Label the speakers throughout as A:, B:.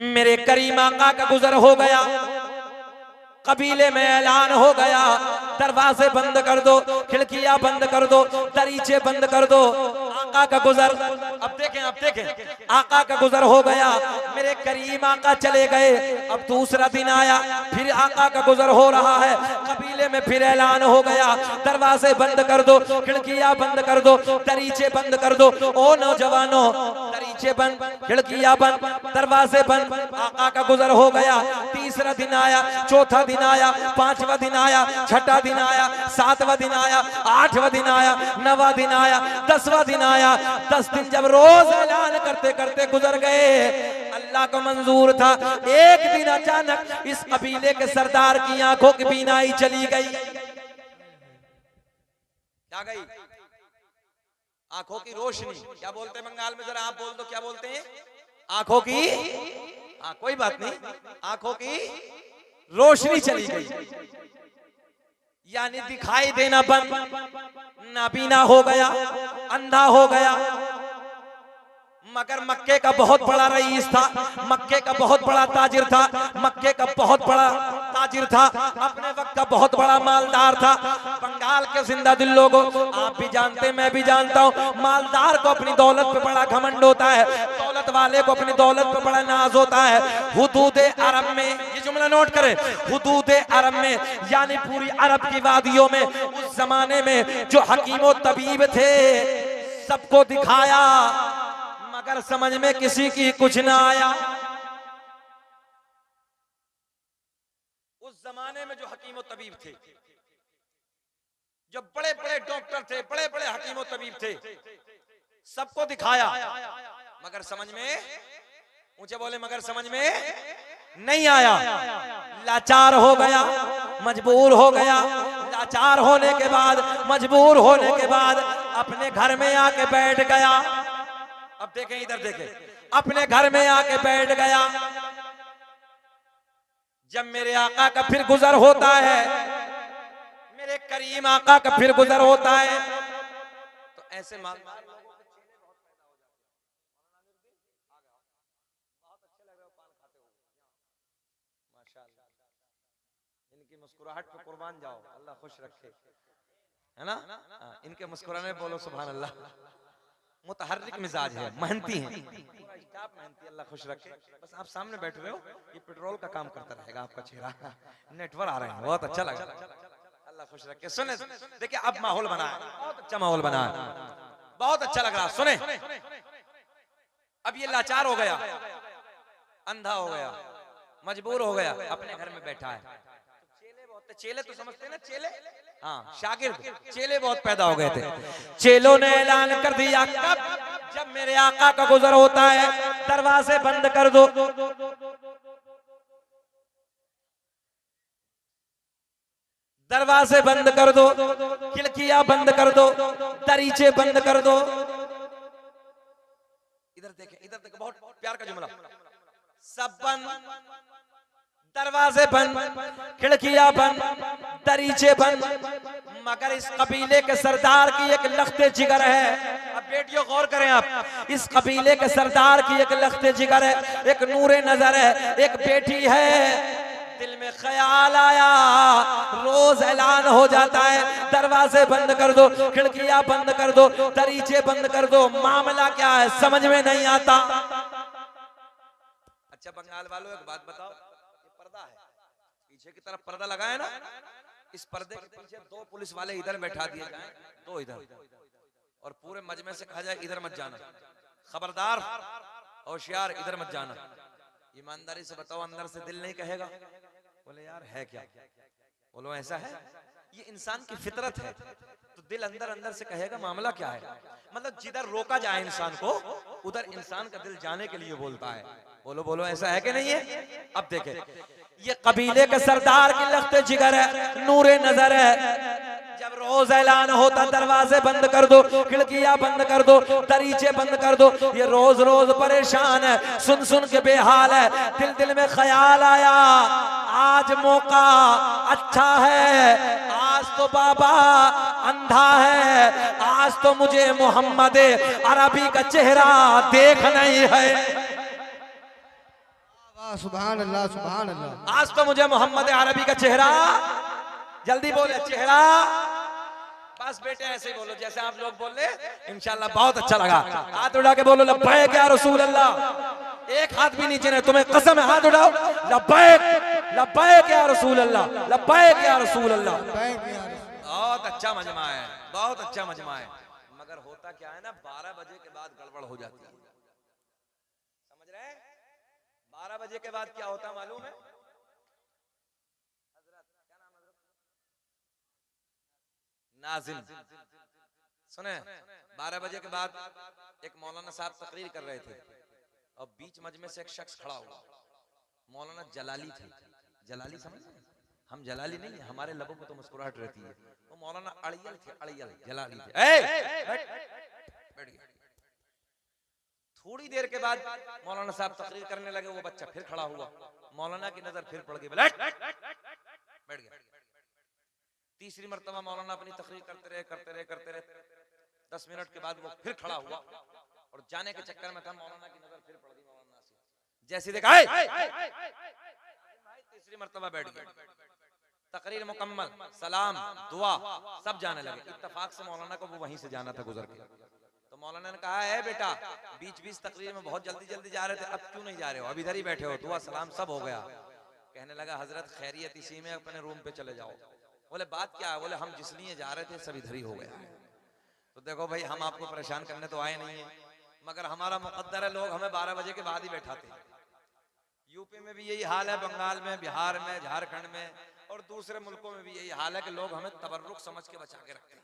A: मेरे करीम आका का गुजर हो गया, कबीले में ऐलान हो गया, दरवाजे बंद कर दो, खिड़कियां बंद कर दो, दरीचे बंद कर दो। आका का गुजर, अब देखें आका का गुजर हो गया, मेरे करीम आका चले गए। अब दूसरा दिन आया, फिर आका का गुजर हो रहा है, कबीले में फिर ऐलान हो गया, दरवाजे बंद कर दो, खिड़कियां बंद कर दो, दरीचे बंद कर दो। ओ नौजवानों, दरीचे बंद, खिड़कियां बंद, दरवाजे बंद। आका का गुजर हो गया। तीसरा दिन आया, चौथा दिन आया, पांचवा दिन आया, छठा दिन आया, सातवां दिन आया, आठवां दिन आया, नवा दिन आया, 10वां दिन आया। 10 दिन जब रोज ऐलान करते करते गुजर गए, अल्लाह को मंजूर था। एक दिन अचानक इस कबीले के सरदार की आंखों की बीनाई चली गई। क्या गई? आंखों की रोशनी। क्या बोलते हैं बंगाल में, जरा आप बोल दो, क्या बोलते हैं? आंखों की, कोई बात नहीं, आंखों की रोशनी चली गई, यानी दिखाई देना बंद, नाबीना हो गया, अंधा हो गया। मगर मक्के का बहुत बड़ा रईस था, मक्के का बहुत बड़ा ताजिर था, मक्के का बहुत बड़ा ताजिर था, अपने वक्त का बहुत बड़ा मालदार था। बंगाल के जिंदा दिल लोगों, आप भी जानते, मैं भी जानता हूँ, मालदार को अपनी दौलत पे बड़ा घमंड होता है, दौलत वाले को अपनी दौलत पे बड़ा नाज होता है। हुदूद अरब में, ये जुमला नोट करें, हुदूद अरब में यानी पूरी अरब की वादियों में, उस जमाने में जो हकीमो तबीब थे, सबको दिखाया, मगर समझ में किसी की कुछ ना आया। उस जमाने में जो हकीम तबीब थे, जो बड़े बड़े डॉक्टर थे, बड़े बड़े हकीम तबीब थे, सबको दिखाया, मगर समझ में, ऊंचे बोले, मगर समझ में नहीं आया। लाचार हो गया, मजबूर हो गया। लाचार होने के बाद, मजबूर होने के बाद अपने घर में आके बैठ गया। अब देखें, इधर देखें, अपने घर में आके बैठ गया। जब मेरे आका का फिर गुजर होता है, मेरे करीम आका का फिर गुजर होता है, तो ऐसे मालदार लोगों के चेहरे बहुत पैदा हो जाते हैं। बहुत अच्छे लग रहे हो पान खाते हो, माशाअल्लाह। इनकी मुस्कुराहट पे कुर्बान जाओ, अल्लाह खुश रखे, है ना? इनके मुस्कुराने बोलो सुभान अल्लाह। मुतहर्रिक मिजाज है, मेहनती है, स्टाफ मेहनती, अल्लाह खुश रखे। बस आप सामने बैठ रहे हो, ये पेट्रोल का काम करता रहेगा आपका चेहरा। नेटवर्क आ रहे हैं, बहुत अच्छा लगा, अल्लाह खुश रखे। सुने, देखिए अब माहौल बना है, बहुत अच्छा माहौल बना है, बहुत अच्छा लग रहा। सुने, अब ये लाचार हो गया, अंधा हो गया, मजबूर हो गया, अपने घर में बैठा है। चेले बहुत, चेले तो समझते हैं ना, चेले, हाँ, शागिर्द, चेले बहुत पैदा हो गए थे। चेलों ने ऐलान कर दिया, कब? जब मेरे आका का गुजर होता है, दरवाजे बंद कर दो, दरवाजे बंद कर दो, खिड़कियां बंद कर दो, दरीचे बंद कर दो। इधर देखें, इधर देखें, बहुत प्यार का जुमला। सब बंद, दरवाजे बंद, खिड़कियां बंद, दरीचे बंद, मगर इस कबीले के सरदार की एक लख्ते जिगर है। अब बेटियों गौर करें आप, इस कबीले के सरदार की एक लख्ते जिगर है, एक नूरे नजर है, एक बेटी है। दिल में ख्याल आया, रोज ऐलान हो जाता है, दरवाजे बंद कर दो, खिड़कियां बंद कर दो, दरीचे बंद कर दो। मामला क्या है समझ में नहीं आता। अच्छा बंगाल वालों, एक बात बताओ, पर्दा है, पीछे की तरफ पर्दा लगा है ना, इस पर्दे के पीछे 2 पुलिस वाले इधर बैठा दिए जाएं, 2 इधर, और पूरे मजमे से कहा जाए इधर मत जाना, खबरदार, होशियार, इधर मत जाना। ईमानदारी से बताओ, अंदर से दिल नहीं कहेगा? बोले यार है क्या? बोलो ऐसा है, ये इंसान की फितरत है, तो दिल अंदर अंदर से कहेगा मामला क्या है। मतलब जिधर रोका जाए इंसान को, उधर इंसान का दिल जाने के लिए बोलता है। बोलो बोलो, ऐसा है कि नहीं है? अब देखें, ये कबीले के सरदार की लख्ते जिगर है, नूरे नजर है। जब रोज ऐलान होता, दरवाजे बंद कर दो, खिड़कियां बंद कर दो, दरीचे बंद कर दो, ये रोज रोज परेशान है, सुन सुन के बेहाल है। दिल दिल में ख्याल आया, आज मौका अच्छा है, आज तो बाबा अंधा है, आज तो मुझे मोहम्मद अरबी का चेहरा देख नहीं है।
B: सुभान अल्लाह सुभान अल्लाह।
A: आज तो मुझे मोहम्मद अरबी का चेहरा, जल्दी बोले चेहरा, बस बेटे ऐसे ही बोलो जैसे आप लोग बोल रहे, इंशाल्लाह बहुत अच्छा लगा। हाथ उठा के बोलो लब्बैक या रसूल अल्लाह। एक हाथ भी नीचे नहीं, तुम्हें कसम है, हाथ उठाओ, लब्बैक लब्बैक या रसूल अल्लाह, लब्बैक या रसूल अल्लाह। बहुत अच्छा मजमा है, बहुत अच्छा मजमा है। मगर होता क्या है ना, 12 बजे के बाद गड़बड़ हो जाती है, समझ रहे हैं? 12 बजे के बाद क्या होता मालूम है? नाज़िम सुने, 12 बजे के बाद एक मौलाना साहब तकरीर कर रहे थे और बीच मजमे से एक शख्स खड़ा हुआ। मौलाना जलाली थे, जलाली समझ, हम जलाली नहीं, हमारे लबों में तो मुस्कुराहट रहती है, वो मौलाना अड़ियल थे, अड़ियल जलाली थे। बैठ गया। थोड़ी देर के बाद मौलाना साहब तकरीर करने लगे, वो बच्चा फिर खड़ा हुआ, मौलाना की नजर फिर पड़ गई, बैठ गया। तीसरी मर्तबा मौलाना अपनी तकरीर करते रहे। 10 मिनट के बाद वो फिर खड़ा हुआ और जाने के चक्कर में था, मौलाना की नजर फिर पड़ गई मौलाना से, जैसे देखा तीसरी मर्तबा बैठ गया। तकरीर मुकम्मल, सलाम दुआ सब जाने लगे। इत्तेफाक से मौलाना को वो वहीं से जाना था गुजर के, तो मौलाना ने कहा है बेटा, बीच तकरीर में बहुत जल्दी जा रहे थे, अब क्यों नहीं जा रहे हो, अब इधर ही बैठे हो, दुआ सलाम सब हो गया। कहने लगा हजरत खैरियत इसी में, अपने रूम पे चले जाओ। बोले बात क्या है? बोले हम जिस लिए जा रहे थे सब इधर ही हो गया है। तो देखो भाई, हम आपको परेशान करने तो आए नहीं है, मगर हमारा मुकद्दर है, लोग हमें 12 बजे के बाद ही बैठाते हैं। यूपी में भी यही हाल है, बंगाल में, बिहार में, झारखंड में और दूसरे मुल्कों में भी यही हाल है कि लोग हमें तबर्रुक समझ के बचा के रखते हैं।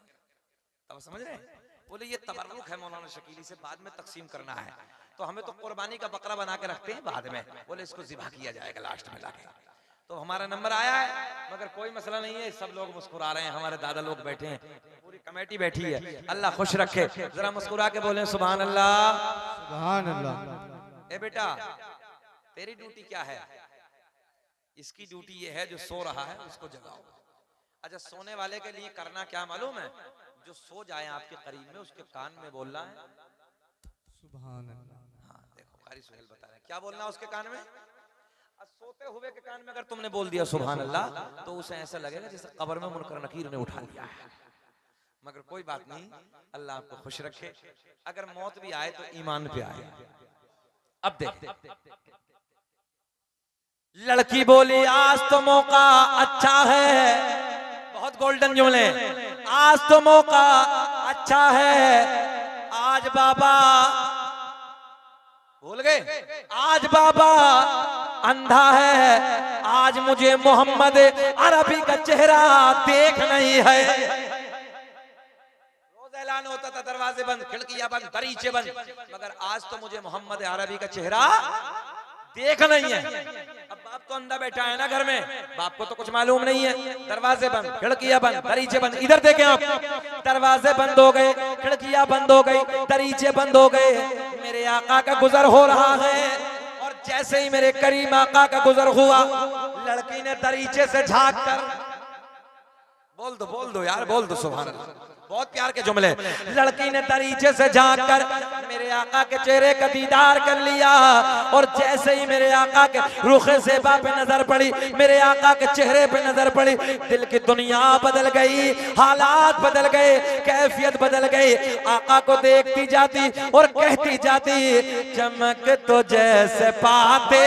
A: तब समझ रहे हैं? बोले ये तबर्रुक है मौलाना शकीली से, बाद में तकसीम करना है, तो हमें तो कुर्बानी का बकरा बना के रखते हैं बाद में, बोले इसको ज़िबा किया जाएगा लास्ट में लाके। तो हमारा नंबर आया है, मगर कोई मसला नहीं है, सब लोग मुस्कुरा रहे हैं, हमारे दादा लोग बैठे हैं, पूरी कमेटी बैठी है, अल्लाह खुश रखे। जरा मुस्कुरा के बोले सुभान अल्लाह
B: सुभान अल्लाह।
A: ए बेटा, तेरी ड्यूटी क्या है? इसकी ड्यूटी ये है, जो सो रहा है उसको जगाओ। अच्छा, सोने वाले के लिए करना क्या मालूम है? जो सो जाए आपके करीब में, उसके कान में बोलना है
B: सुभान अल्लाह।
A: हाँ देखो, कारी सुहेल बता रहे हैं क्या बोलना उसके कान में। सोते हुए के कान में अगर तुमने बोल दिया सुभान अल्लाह, तो उसे ऐसा लगेगा जैसे कब्र में मुनकर नकीर ने उठा लिया है। मगर कोई बात नहीं, अल्लाह आपको खुश रखे। अगर मौत भी आए तो ईमान पे आए। अब देख, लड़की बोली आज तो मौका अच्छा है, बहुत गोल्डन जुमले, आज तो मौका अच्छा है, आज बाबा भूल गए, आज बाबा अंधा है, आज मुझे मोहम्मद अरबी का चेहरा देख नहीं है। रोज ऐलान होता था दरवाजे बंद, खिड़कियां बंद, दरीचे बंद, मगर आज तो मुझे मोहम्मद अरबी का चेहरा देख नहीं है। अब बाप तो अंधा बैठा है ना घर में, बाप को तो कुछ मालूम नहीं है, दरवाजे बंद, खिड़कियां बंद, दरीचे बंद। इधर देखें आप, दरवाजे बंद हो गए, खिड़कियां बंद हो गई, दरीचे बंद हो गए, मेरे आका का गुजर हो रहा है। और जैसे ही मेरे करीम आका का गुजर हुआ, लड़की ने दरीचे से झांक कर, बोल दो यार, बोल दो सुभान अल्लाह, बहुत प्यार के जुमले। लड़की ने दरीचे से झांक कर मेरे आका के चेहरे का दीदार कर लिया, और जैसे ही मेरे आका के रुखे ज़ेबा पे नजर पड़ी, मेरे आका के चेहरे पे नजर पड़ी, दिल की दुनिया बदल गई, हालात बदल गए, कैफियत बदल गई। आका को देखती जाती और कहती जाती, चमक तो जैसे पाते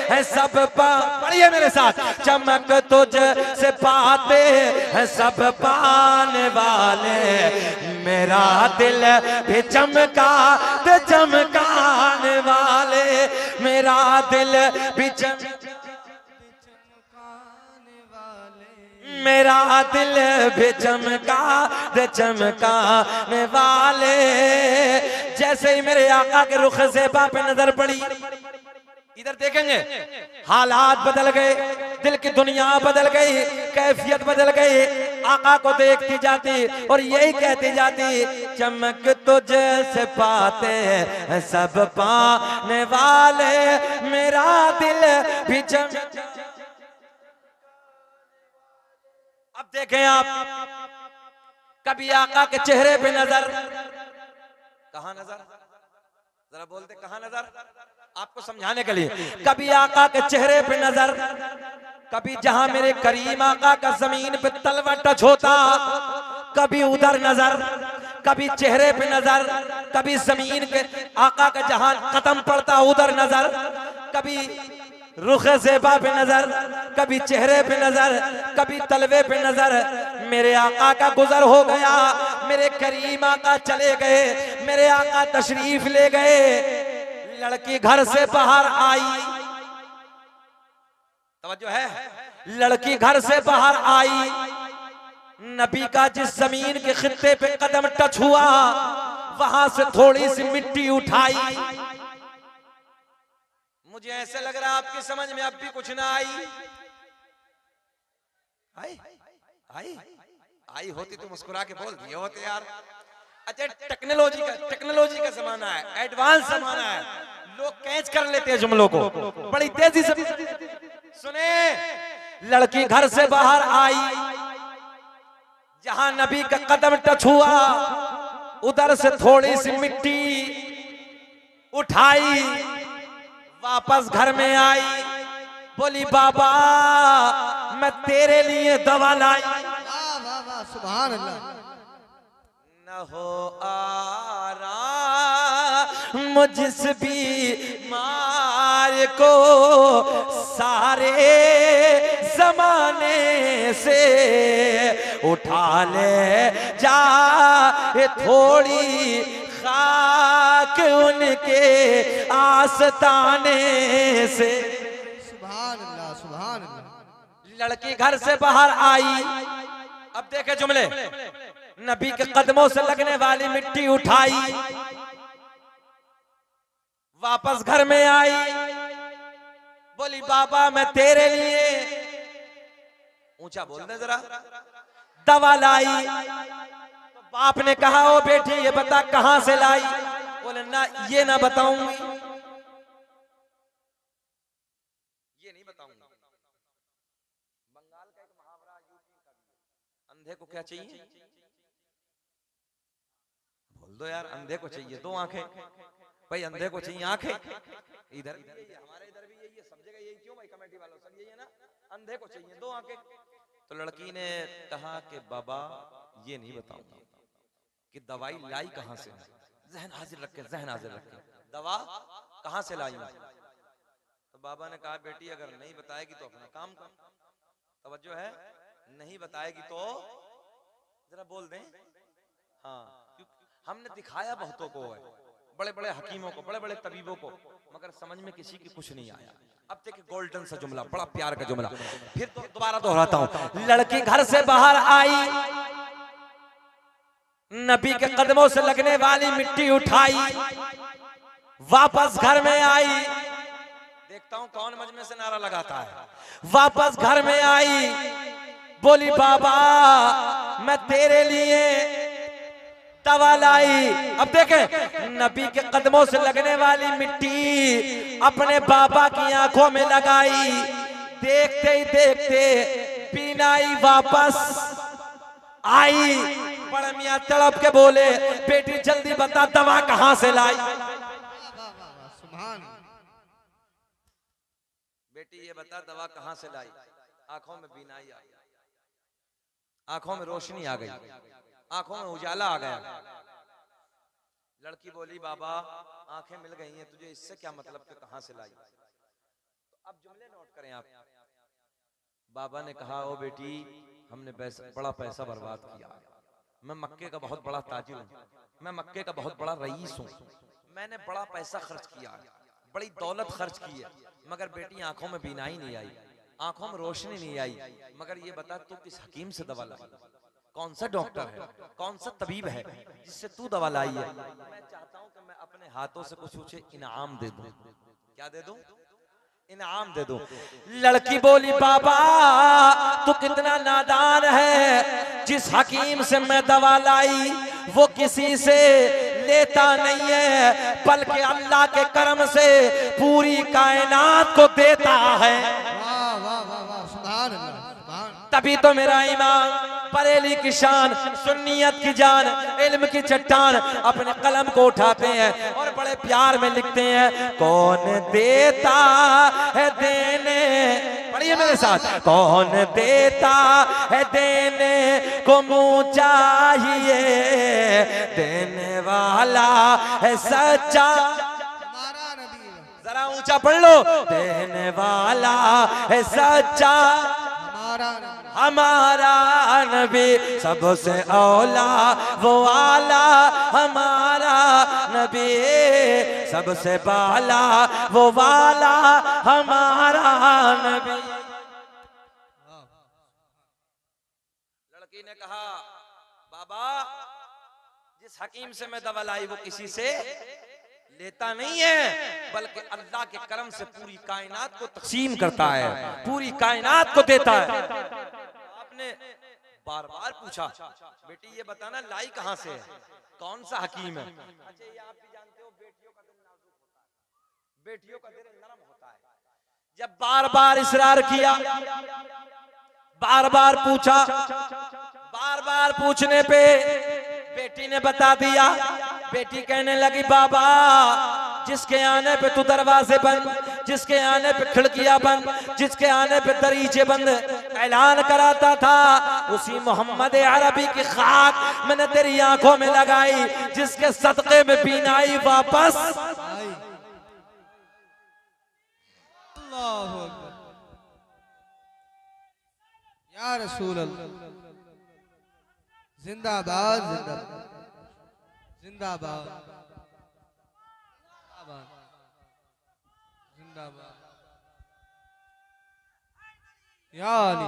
A: हैं सब पढ़िए मेरे साथ, चमक तो जैसे पाते हैं सब पाने वाले, मेरा दिल भी चमका तो चमकाने वाले, मेरा दिल भी चमकाने वाले, मेरा दिल भी चमका तो चमकाने वाले। जैसे ही मेरे आका के रुख ज़ेबा पे नजर पड़ी, इधर देखेंगे, हालात बदल गए, दिल की दुनिया बदल गई, कैफियत बदल गई। आका को देखती जाती और यही कहती जाती, चमक तो जैसे पाते हैं सब पाने वाले, मेरा दिल भी चमक। अब देखें आप, कभी आका के चेहरे पे नजर, कहां नजर, जरा बोलते कहां नजर, आपको समझाने के लिए। कभी आका के चेहरे पे नजर, कभी जहां मेरे करीम आका का जमीन पे तलवा टच होता, कभी उधर नजर, कभी चेहरे पे नजर, कभी जमीन के आका का जहां कदम पड़ता उधर नजर, कभी रुखे ज़ेबा पे नजर, कभी चेहरे पे नजर, कभी तलवे पे नजर। मेरे आका का गुजर हो गया, मेरे करीम आका चले गए, मेरे आका तशरीफ ले गए। लड़की घर से बाहर आई, तवज्जो है, लड़की घर से बाहर आई, नबी का जिस जमीन के खित्ते पे कदम टच हुआ वहां से थोड़ी सी मिट्टी उठाई। मुझे ऐसे लग रहा है आपकी समझ में अब भी कुछ ना आई। आई आई आई होती तो मुस्कुरा के बोल दिए होते यार। अच्छा, टेक्नोलॉजी का जमाना है, एडवांस जमाना है, लोग कैच कर लेते हैं जुमलों को बड़ी तेजी से। सुने, लड़की घर से बाहर आई, जहां नबी का कदम टच हुआ उधर से थोड़ी सी मिट्टी उठाई, वापस घर में आई, बोली बाबा मैं तेरे लिए दवा लाई।
B: वाह वाह वाह, सुभान अल्लाह।
A: न हो आराम जिस बीमार को सारे जमाने से उठा ले जा, थोड़ी खाक उनके आस्ताने से।
B: सुभान अल्लाह, सुभान अल्लाह।
A: लड़की घर से बाहर आई, अब देखे जुमले, नबी के कदमों से लगने वाली मिट्टी उठाई, वापस घर में आई, बोली बाबा मैं तेरे लिए, ऊंचा बोल दे जरा, दवा लाई। तो बाप ने कहा ओ बेटी ये बता कहां से लाई? बोले ना ये ना बताऊंगी, ये नहीं बताऊंगी। बंगाल का एक मुहावरा, अंधे को क्या चाहिए? बोल दो यार, अंधे को चाहिए दो आंखें। भाई अंधे को चाहिए आंखें, इधर हमारे इधर भी यही है, सब जगह यही क्यों भाई? कमेटी वालों सब यही है ना, अंधे को चाहिए दो आंखें। तो लड़की ने कहा कि बाबा ये नहीं बताऊंगा कि दवाई लाई कहां से। जहन हाजिर रखे, जहन हाजिर रखे, दवा कहां से लाई? तो बाबा ने कहा बेटी अगर नहीं बताएगी तो अपना काम कर। तवज्जो है, नहीं बताएगी तो जरा बोल दें। हाँ, हमने दिखाया बहुतों को है, बड़े बड़े हकीमों को, बड़े बड़े तबीबों को, मगर समझ में किसी की कुछ नहीं आया। अब देखिए गोल्डन सा जुमला, बड़ा प्यार का जुमला, फिर तो दोबारा दोहराता हूं। लड़की घर से बाहर आई, नबी के कदमों से लगने वाली मिट्टी उठाई, वापस घर में आई। देखता हूं कौन मजमे से नारा लगाता है। वापस घर में आई, बोली बाबा मैं तेरे लिए दवा लाई। अब देखें, नबी के कदमों से लगने वाली मिट्टी अपने बाबा की आंखों में लगाई, देखते ही देखते बीनाई वापस आई। बड़े मियां तड़प के बोले बेटी जल्दी बता दवा कहां से लाई? बेटी ये बता दवा कहां से लाई? आंखों में बीनाई आ गई, आंखों में रोशनी आ गई, आंखों में उजाला आ गया। लड़की बोली बाबा आंखें मिल गई हैं तुझे, इससे क्या मतलब कि कहां से लाई? तो अब जुमले नोट करें आप। बाबा ने कहा ओ बेटी हमने बड़ा पैसा बर्बाद किया, मैं मक्के का बहुत बड़ा ताजिर हूँ, मैं मक्के का बहुत बड़ा रईस हूँ, मैंने बड़ा पैसा खर्च किया, बड़ी दौलत खर्च की है, मगर बेटी आंखों में बीनाई नहीं आई, आंखों में रोशनी नहीं आई। मगर ये बता तू किस हकीम से दवा लाई? कौन सा डॉक्टर है, कौन सा तबीब है जिससे तू दवा लाई है? मैं चाहता हूं कि मैं अपने हाथों से कुछ उसे इनाम दे दूं। क्या दे दूं? इनाम दे दूं। लड़की बोली बाबा तू कितना नादान है, जिस हकीम से मैं दवा लाई वो किसी से लेता नहीं है, बल्कि अल्लाह के करम से पूरी कायनात को देता है।
B: वाह वाह वाह वाह, सुभान अल्लाह, सुभान।
A: तभी तो मेरा ईमान बरेली की शान, सुन्नियत की जान, इल्म की चट्टान अपने कलम को उठाते हैं और बड़े प्यार में लिखते हैं, कौन देता है देने, पढ़िए मेरे साथ, कौन देता है देने को मुँह चाहिए, देने वाला है सच्चा,
B: हमारा नबी,
A: जरा ऊंचा पढ़ लो, देने वाला है सच्चा हमारा नबी, सबसे औला वो आला हमारा नबी, सबसे बाला वो वाला हमारा नबी। लड़की ने कहा, बाबा जिस हकीम से मैं दवा लाई वो किसी से लेता नहीं है, बल्कि अल्लाह के करम से पूरी कायनात को तकसीम करता है, पूरी कायनात को देता है। आपने बार बार पूछा, बेटी ये बताना लाई कहां से है, कौन सा हकीम है? अच्छा ये आप भी जानते हो, बेटियों का दिल नाजुक होता है, बेटियों का दिल नरम होता है। जब बार बार इसरार किया, बार बार पूछा, बार बार पूछने पे बेटी ने बता दिया। बेटी कहने लगी, बाबा जिसके आने पे तू दरवाजे बंद, जिसके आने पे खिड़कियां बंद, जिसके आने पे दरीचे बंद ऐलान कराता था, उसी मोहम्मद अरबी की खाक मैंने तेरी आंखों में लगाई, जिसके सदके में बीनाई वापस।
B: अल्लाहु अकबर, या रसूल अल्लाह, जिंदाबाद जिंदाबाद जिंदाबाद जिंदाबाद, या अली।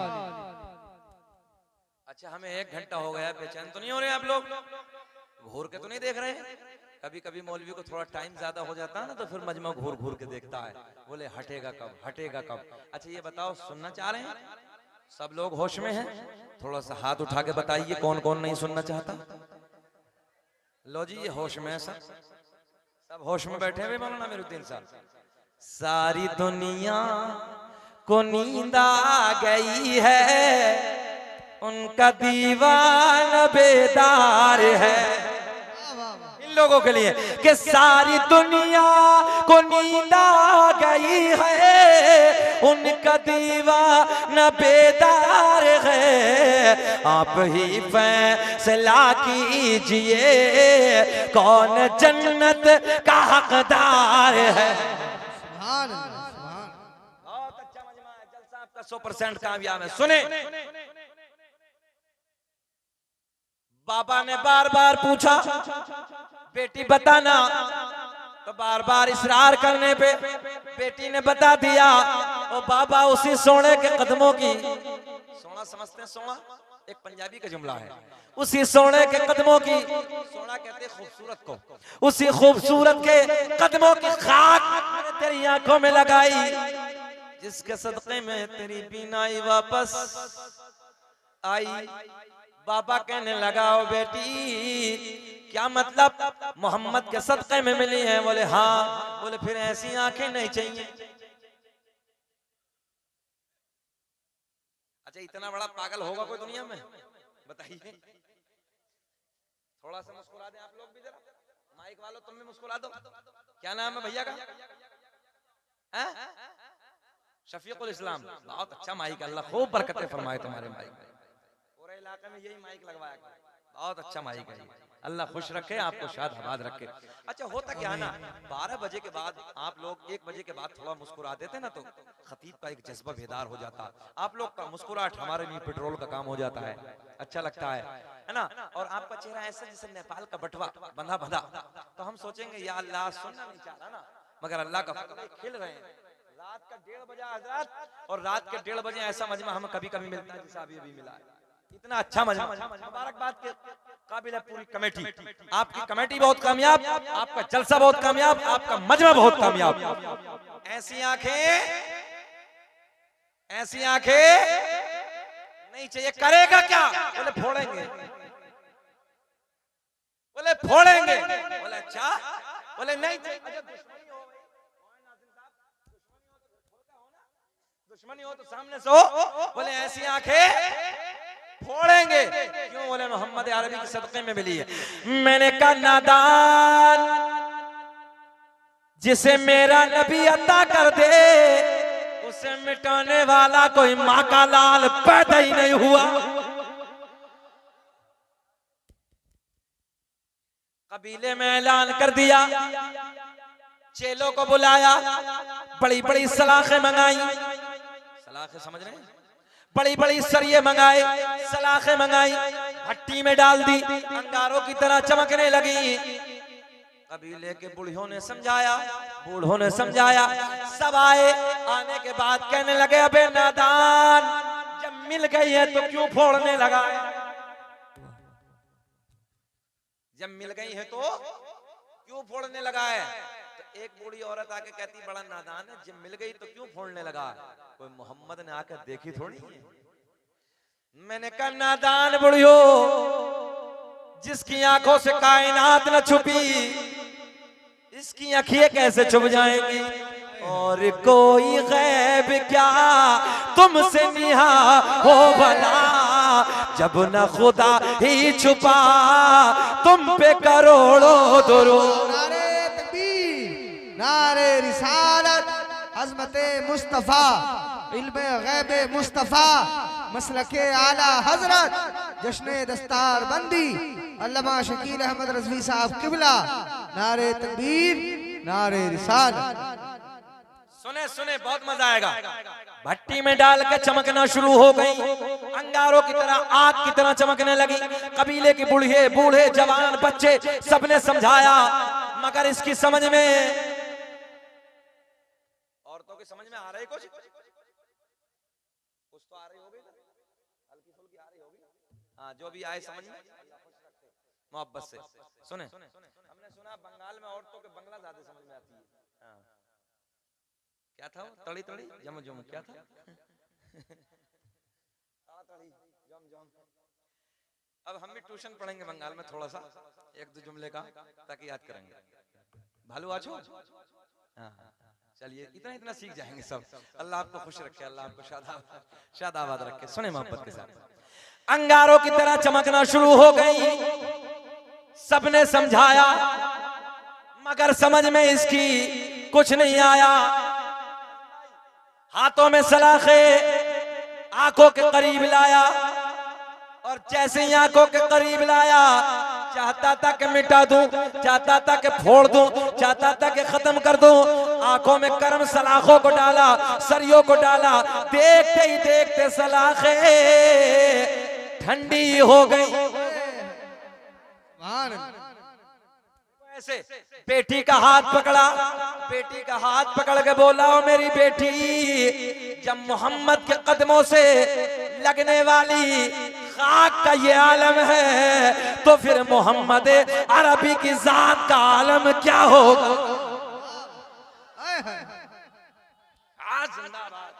A: अच्छा हमें 1 घंटा हो गया, बेचैन तो नहीं हो रहे आप लोग? घूर के तो नहीं देख रहे हैं? कभी कभी मौलवी को थोड़ा टाइम ज्यादा हो जाता है ना, तो फिर मजमा घूर घूर के देखता है, बोले हटेगा कब, हटेगा कब। अच्छा ये बताओ, सुनना चाह रहे हैं? सब लोग होश में हैं? थोड़ा सा हाथ उठा के बताइए कौन कौन नहीं सुनना चाहता। लो जी, ये होश में है, सब होश में बैठे हुए मौलाना मीरुद्दीन साहब। सारी दुनिया को नींद आ गई है, उनका दीवाना बेदार है। इन लोगों के लिए कि सारी दुनिया को नींद आ गई है, उनका दीवाना बेदार है। आप ही फैसला कीजिए कौन जन्नत का हकदार है।
B: सुभान अल्लाह, सुभान।
A: बहुत अच्छा मजमा है, जलसा आपका 100% कामयाब है। सुने, बाबा ने बार बार पूछा, बेटी बताना, तो बार बार इसरार करने पे बेटी ने बता दिया। ओ बाबा उसी सोने के कदमों की, सोना समझते हैं? सोना एक पंजाबी का जुमला है। उसी सोने के कदमों की, सोना कहते हैं खूबसूरत को, उसी खूबसूरत के कदमों की खाक मैंने तेरी आंखों में लगाई, जिसके सदके में तेरी बीनाई वापस आई। बाबा कहने लगा, ओ बेटी क्या मतलब मोहम्मद के सदके में मिली है? बोले हाँ। बोले फिर ऐसी आंखें नहीं चाहिए। अच्छा इतना बड़ा पागल होगा कोई दुनिया में? बताइए। थोड़ा सा मुस्कुरा दें आप लोग भी जरा, माइक वालों तुम भी मुस्कुरा दो। क्या नाम है भैया का? शफीकुल इस्लाम। बहुत अच्छा माइक, अल्लाह खूब बरकतें फरमाए तुम्हारे माइक में। पूरे इलाके में यही माइक लगवाया, बहुत अच्छा माइक है, अल्लाह खुश रखे, आपको शाद आबाद रखे। अच्छा होता क्या ना, 12 बजे के बाद आप लोग 1 बजे के बाद थोड़ा मुस्कुरा देते ना, तो खतीब का एक जज्बा बेदार हो जाता। आप लोग का मुस्कुराहट हमारे लिए पेट्रोल का काम हो जाता है, अच्छा लगता है ना। और आपका चेहरा ऐसा जैसे नेपाल का बटवा बंधा बंधा, तो हम सोचेंगे या अल्लाह सुनना नहीं चाह रहा ना, मगर अल्लाह का फजल खिल रहे हैं। रात का 1:30 बजे हज़रात, और रात के 1:30 बजे ऐसा मजमा हमें कभी कभी मिलता है जैसा अभी अभी मिला है। इतना अच्छा मजमा, मुबारकबाद के काबिल है पूरी कमेटी। आपकी कमेटी बहुत कामयाब, आपका जलसा बहुत कामयाब, आपका मजमा बहुत कामयाब। ऐसी आंखें, ऐसी आंखें नहीं चाहिए। करेगा क्या? बोले फोड़ेंगे। बोले फोड़ेंगे। बोले अच्छा, बोले नहीं चाहिए। दुश्मनी हो तो सामने से हो। बोले ऐसी आंखें फोड़ेंगे। क्यों? बोले मोहम्मद अरबी के सदक़े में मिली है। मैंने कहा नादान, जिसे मेरा नबी अता कर दे उसे मिटाने वाला कोई माँ का लाल पैदा ही नहीं हुआ। कबीले में ऐलान कर दिया, चेलों को बुलाया, बड़ी बड़ी सलाखें मंगाई। सलाखें समझ रहे हैं? बड़ी बड़ी सरिये मंगाए, सलाखें मंगाई, भट्टी में डाल दी, अंगारों की तरह चमकने लगी। कबीले के बूढ़ों ने समझाया, बूढ़ों ने समझाया, सब आए। आने के बाद कहने लगे अबे नादान, जब मिल गई है तो क्यों फोड़ने लगा है? जब मिल गई है तो क्यों फोड़ने लगा है? तो एक बूढ़ी औरत आके कहती बड़ा नादान है, जब मिल गई तो क्यों फोड़ने लगा? कोई मोहम्मद ने आकर देखी थोड़ी। मैंने कहा नादान बुढ़ियो, जिसकी आंखों से कायनात न छुपी, इसकी आंखें कैसे छुप जाएंगी? और कोई गैब क्या तुमसे निहा हो भला, जब न खुदा ही छुपा तुम पे करोड़ों दुरूद।
B: नारे तकबीर, नारे रिसालत, अज़मते मुस्तफा, इल्मे गैबे मुस्तफा, मसलके आला हजरत, जश्ने दस्तार बंदी अल्लामा शकील अहमद रज़वी साहब किबला। नारे तकबीर, नारे रिसालत।
A: सुने सुने, बहुत मजा आएगा। भट्टी में डाल के चमकना शुरू हो गई, अंगारों की तरह, आग की तरह चमकने लगी। कबीले के बूढ़े बूढ़े जवान बच्चे सबने समझाया, मगर इसकी समझ में, औरतों की समझ में आ रही कुछ तो आ रही होगी, हल्की फुल्की आ रही होगी। हाँ, जो भी आए समझ में मोहब्बत से सुने। हमने सुना बंगाल में औरतों के बंगला ज्यादा समझ में आती है। हाँ। क्या था वो? तड़ी तड़ी जम जम, क्या था? तड़ी जम जम। अब हम भी ट्यूशन पढ़ेंगे बंगाल में थोड़ा सा, एक दो जुमले का, ताकि याद करेंगे। भालू आछो। हाँ, चलिए, इतना इतना सीख जाएंगे सब। अल्लाह आपको खुश रखे, अल्लाह आपको शादाबाद रखे। सुने मोहब्बत के साथ। अंगारों की तरह चमकना शुरू हो गई, सबने समझाया, मगर समझ में इसकी कुछ नहीं आया। हाथों में सलाखे आंखों के करीब लाया, और जैसे ही आंखों के करीब लाया, चाहता था कि मिटा दूं, चाहता था कि फोड़ दूं, चाहता था कि खत्म कर दूं। आंखों में कर्म सलाखों को डाला, सरियों को डाला, देखते ही देखते सलाखे ठंडी हो गई। ऐसे बेटी का हाथ पकड़ा, बेटी का हाथ पकड़ के बोला, ओ मेरी बेटी, जब मोहम्मद के कदमों से लगने वाली खाक का ये आलम है, तो फिर मोहम्मद अरबी की जात का आलम क्या होगा? आज जिंदाबाद।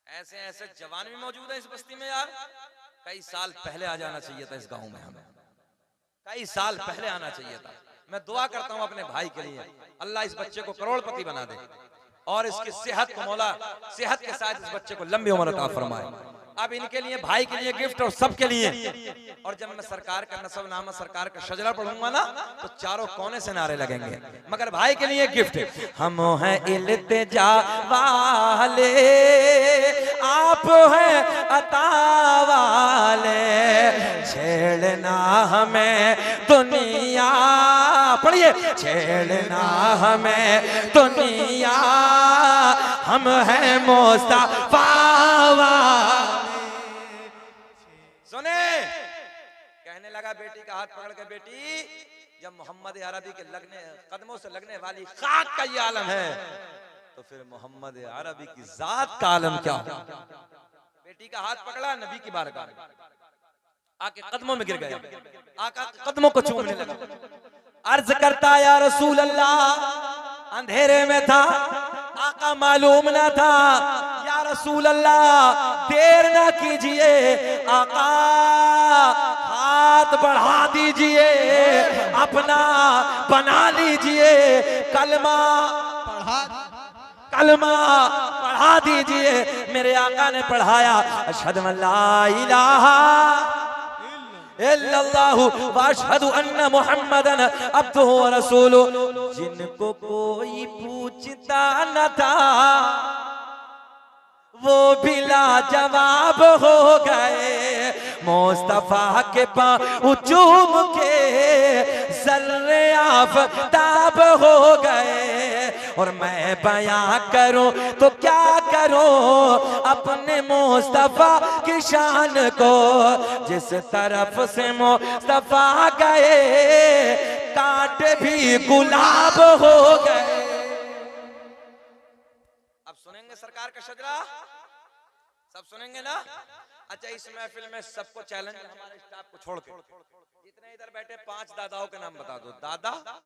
A: ऐसे ऐसे जवान भी मौजूद है इस बस्ती में यार। कई साल पहले आ जाना चाहिए था इस गांव में, हमें कई साल पहले आना चाहिए था। मैं दुआ करता हूं अपने भाई के लिए, अल्लाह इस बच्चे को करोड़पति बना दे, और इसकी सेहत को मौला सेहत के साथ इस बच्चे को लंबी उम्र अता फरमाए। अब इनके लिए, भाई के लिए गिफ्ट, और सबके लिए। और जब मैं सरकार का नसबनामा, सरकार का शजरा पढ़ूंगा ना, तो चारों कोने से नारे लगेंगे। मगर भाई के लिए गिफ्ट, हम हैं इल्तिजा वाले, आप हैं अता वाले, छेड़ना हमें दुनिया, पढ़िए, छेड़ना हमें दुनिया, हम हैं मुस्तफा वाले। सुने, कहने लगा बेटी का हाथ पकड़ के, बेटी, जब मोहम्मद अरबी के कदमों से लगने वाली खाक का ये आलम है, तो फिर मोहम्मद अरबी की जात का आलम क्या? बेटी का हाथ पकड़ा, नबी की बारगाह में, आके कदमों में गिर गया, आका कदमों को चूमने लगा, अर्ज करता या रसूल अल्लाह, अंधेरे में था, आका मालूम ना था, या रसूल अल्लाह देर ना कीजिए, आका हाथ बढ़ा दीजिए, अपना बना लीजिए, कलमा पढ़ा दीजिए। मेरे आका ने पढ़ाया, अशहदु अल्ला इलाहा इल्लल्लाहु व अशहदु अन्ना मुहम्मदन अब्दुहु व रसूलुहु। जिनको कोई पूछता न था वो भी लाजवाब हो गए, मुस्तफा के पाँव चूम के ज़र्रे आफ़ताब हो गए। और मैं बयां करूं तो क्या करूं अपने मुस्तफा की शान को, जिस तरफ से मुस्तफा गए कांटे भी गुलाब हो गए। अब सुनेंगे सरकार का शजरा, सब सुनेंगे ना? अच्छा, इस महफिल में सबको चैलेंज, हमारे स्टाफ को छोड़ के जितने इधर बैठे 5 दादाओं के नाम बता दो। दादा